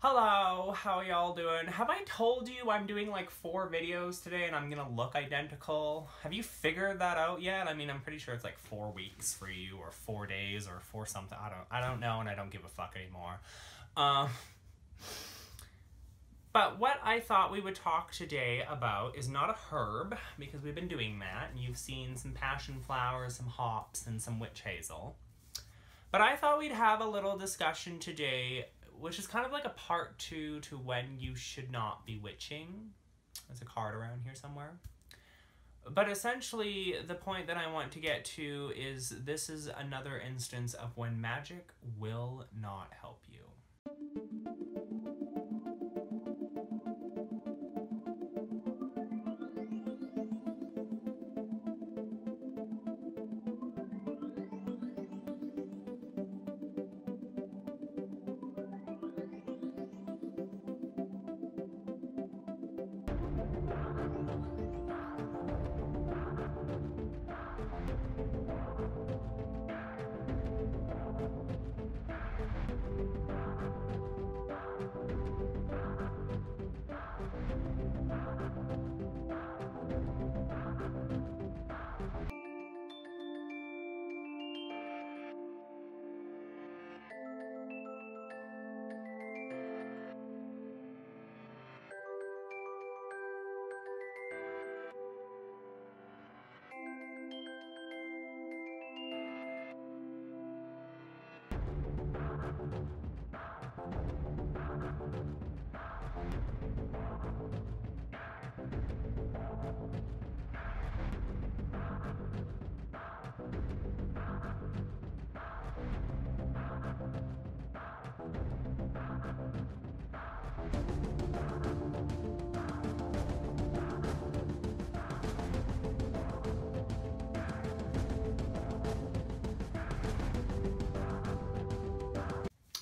Hello, how are y'all doing? Have I told you I'm doing like 4 videos today and I'm gonna look identical? Have you figured that out yet? I mean, I'm pretty sure it's like 4 weeks for you, or 4 days, or 4 something. I don't know, and I don't give a fuck anymore. But what I thought we would talk today about is not a herb, because we've been doing that, and you've seen some passion flowers, some hops, and some witch hazel. But I thought we'd have a little discussion today, which is kind of like a part 2 to when you should not be witching. There's a card around here somewhere. But essentially, the point that I want to get to is this is another instance of when magic will not help you.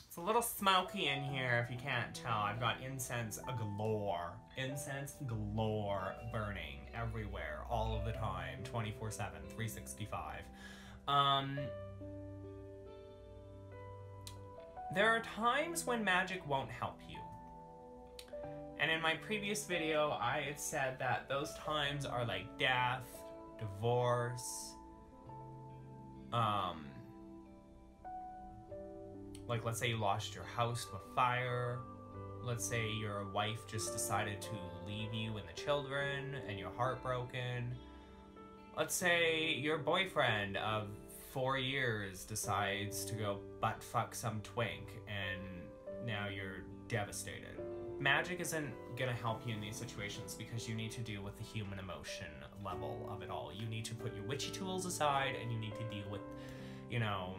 It's a little smoky in here if you can't tell. I've got incense galore. Incense galore burning everywhere, all of the time, 24/7, 365. There are times when magic won't help you. And in my previous video, I had said that those times are like death, divorce, like let's say you lost your house to a fire. Let's say your wife just decided to leave you and the children and you're heartbroken. Let's say your boyfriend of 4 years decides to go butt fuck some twink and now you're devastated. Magic isn't gonna help you in these situations because you need to deal with the human emotion level of it all. You need to put your witchy tools aside and you need to deal with, you know,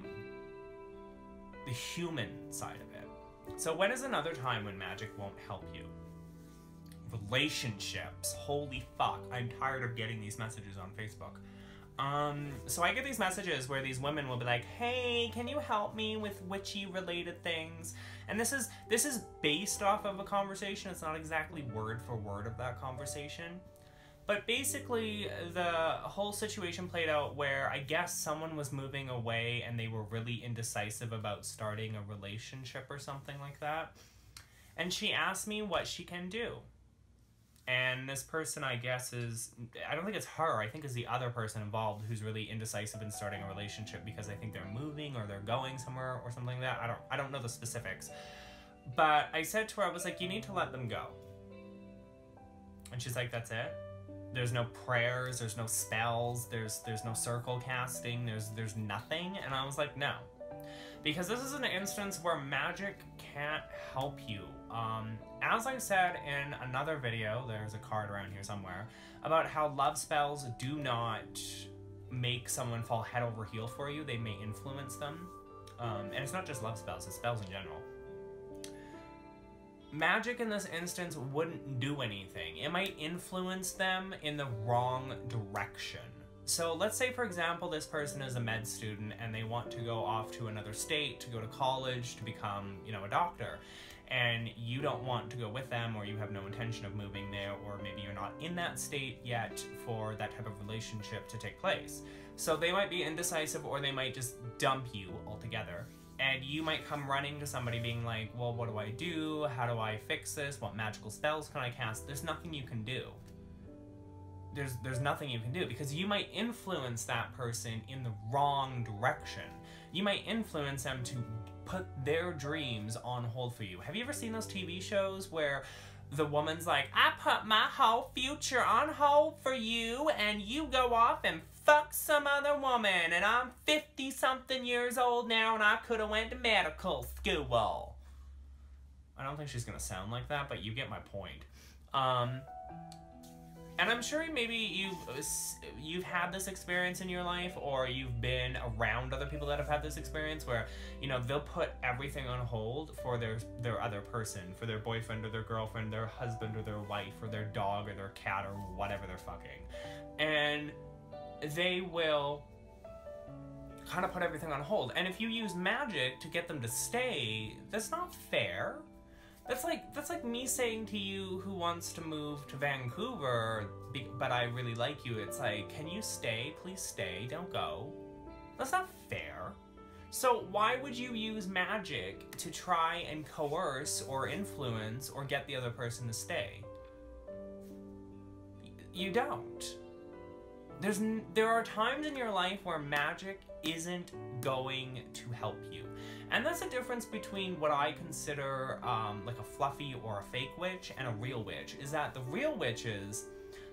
the human side of it. So when is another time when magic won't help you? Relationships. Holy fuck. I'm tired of getting these messages on Facebook. So I get these messages where these women will be like, hey, can you help me with witchy related things? And this is based off of a conversation. It's not exactly word for word of that conversation. But basically, the whole situation played out where I guess someone was moving away and they were really indecisive about starting a relationship or something like that. And she asked me what she can do. And this person, I guess, is... I don't think it's her. I think it's the other person involved who's really indecisive in starting a relationship because I think they're moving or they're going somewhere or something like that. I don't know the specifics. But I said to her, I was like, you need to let them go. And she's like, that's it? There's no prayers, there's no spells, there's no circle casting, there's nothing. And I was like, no. Because this is an instance where magic can't help you. As I said in another video, there's a card around here somewhere, about how love spells do not make someone fall head over heel for you. They may influence them. And it's not just love spells, it's spells in general. Magic in this instance wouldn't do anything. It might influence them in the wrong direction. So let's say, for example, this person is a med student and they want to go off to another state to go to college to become, you know, a doctor. And you don't want to go with them, or you have no intention of moving there, or maybe you're not in that state yet for that type of relationship to take place. So they might be indecisive, or they might just dump you altogether. And you might come running to somebody being like, well, what do I do? How do I fix this? What magical spells can I cast? There's nothing you can do. There's nothing you can do, because you might influence that person in the wrong direction. You might influence them to put their dreams on hold for you. Have you ever seen those TV shows where the woman's like, I put my whole future on hold for you, and you go off and fuck some other woman, and I'm 50-something years old now, and I could have went to medical school. I don't think she's gonna sound like that, but you get my point. And I'm sure maybe you've had this experience in your life, or you've been around other people that have had this experience where, you know, they'll put everything on hold for their other person, for their boyfriend or their girlfriend, their husband or their wife or their dog or their cat or whatever they're fucking. And they will kind of put everything on hold. And if you use magic to get them to stay, that's not fair. That's like me saying to you who wants to move to Vancouver, but I really like you. It's like, can you stay? Please stay. Don't go. That's not fair. So why would you use magic to try and coerce or influence or get the other person to stay? You don't. There are times in your life where magic isn't going to help you. And that's the difference between what I consider like a fluffy or a fake witch and a real witch, is that the real witches,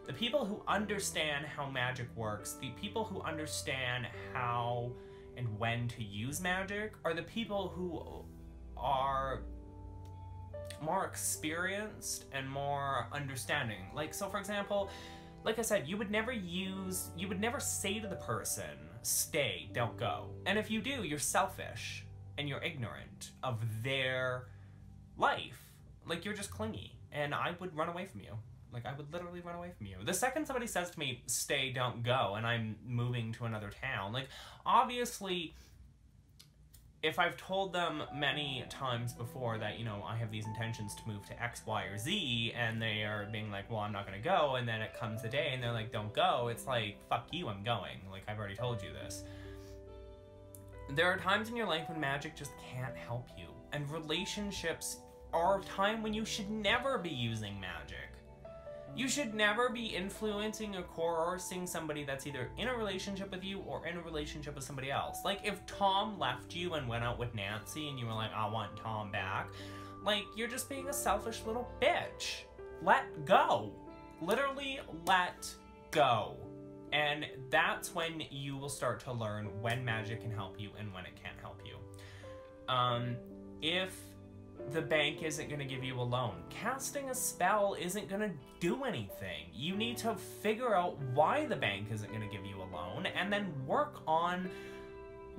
the people who understand how magic works, the people who understand how and when to use magic, are the people who are more experienced and more understanding. Like, so for example, like I said, you would never say to the person, stay, don't go. And if you do, you're selfish and you're ignorant of their life. Like, you're just clingy, and I would run away from you. Like, I would literally run away from you. The second somebody says to me, stay, don't go, and I'm moving to another town, like, obviously, if I've told them many times before that, you know, I have these intentions to move to X, Y, or Z, and they are being like, well, I'm not gonna go, and then it comes the day, and they're like, don't go, it's like, fuck you, I'm going. Like, I've already told you this. There are times in your life when magic just can't help you, and relationships are a time when you should never be using magic. You should never be influencing or coercing somebody that's either in a relationship with you or in a relationship with somebody else. Like, if Tom left you and went out with Nancy and you were like, I want Tom back, like, you're just being a selfish little bitch. Let go. Literally let go. And that's when you will start to learn when magic can help you and when it can't help you. If the bank isn't going to give you a loan, casting a spell isn't going to do anything. You need to figure out why the bank isn't going to give you a loan, and then work on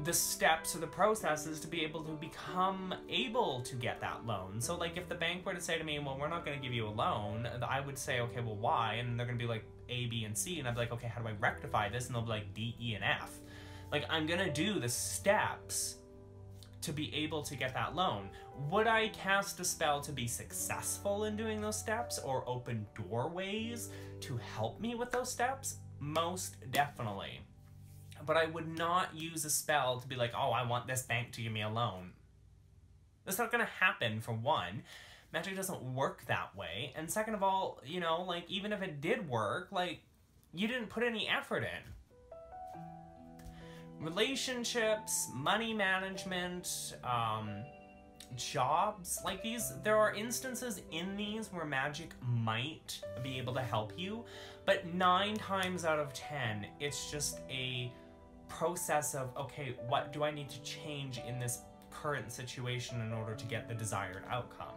the steps or the processes to be able to become able to get that loan. So, like, if the bank were to say to me, well, we're not going to give you a loan, I would say, okay, well, why? And they're going to be like A, B, and C, and I'd be like, okay, how do I rectify this? And they'll be like D, E, and F. Like, I'm going to do the steps to be able to get that loan. Would I cast a spell to be successful in doing those steps, or open doorways to help me with those steps? Most definitely. But I would not use a spell to be like, oh, I want this bank to give me a loan. That's not gonna happen, for one. Magic doesn't work that way. And second of all, you know, like, even if it did work, like, you didn't put any effort in. Relationships, money management, jobs, like these, there are instances in these where magic might be able to help you, but 9 times out of 10, it's just a process of, okay, what do I need to change in this current situation in order to get the desired outcome?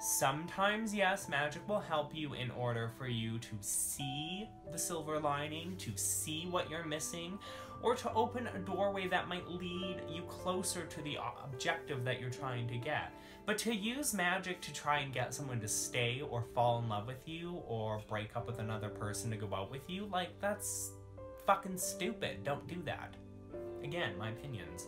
Sometimes, yes, magic will help you in order for you to see the silver lining, to see what you're missing, or to open a doorway that might lead you closer to the objective that you're trying to get. But to use magic to try and get someone to stay or fall in love with you or break up with another person to go out with you, like, that's fucking stupid. Don't do that. Again, my opinions.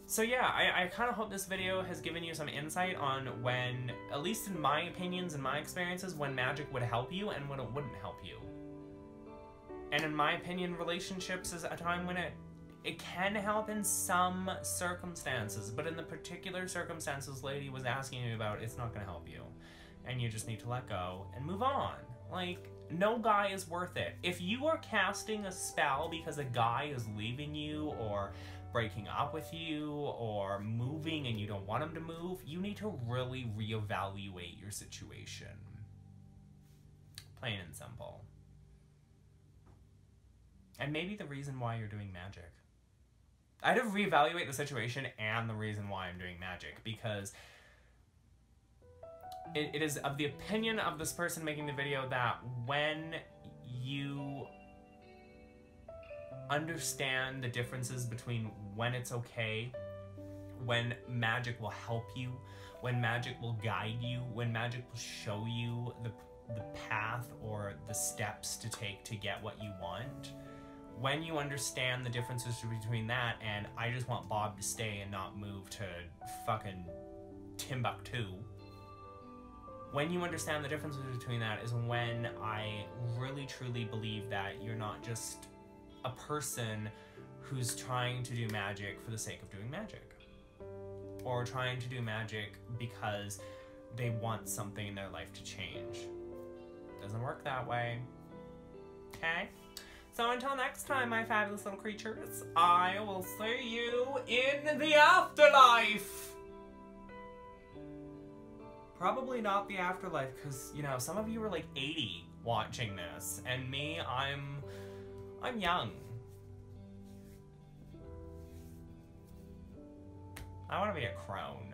So yeah, I kind of hope this video has given you some insight on when, at least in my opinions and my experiences, when magic would help you and when it wouldn't help you. And in my opinion, relationships is a time when it It can help in some circumstances, but in the particular circumstances lady was asking you about, it's not going to help you. And you just need to let go and move on. Like, no guy is worth it. If you are casting a spell because a guy is leaving you or breaking up with you or moving and you don't want him to move, you need to really reevaluate your situation. Plain and simple. And maybe the reason why you're doing magic. I had to reevaluate the situation and the reason why I'm doing magic, because it is of the opinion of this person making the video that when you understand the differences between when it's okay, when magic will help you, when magic will guide you, when magic will show you the path or the steps to take to get what you want, when you understand the differences between that and I just want Bob to stay and not move to fucking Timbuktu, when you understand the differences between that is when I really truly believe that you're not just a person who's trying to do magic for the sake of doing magic, or trying to do magic because they want something in their life to change. Doesn't work that way. Okay? So until next time, my fabulous little creatures, I will see you in the afterlife! Probably not the afterlife, because, you know, some of you are like 80 watching this, and me, I'm young. I want to be a crone.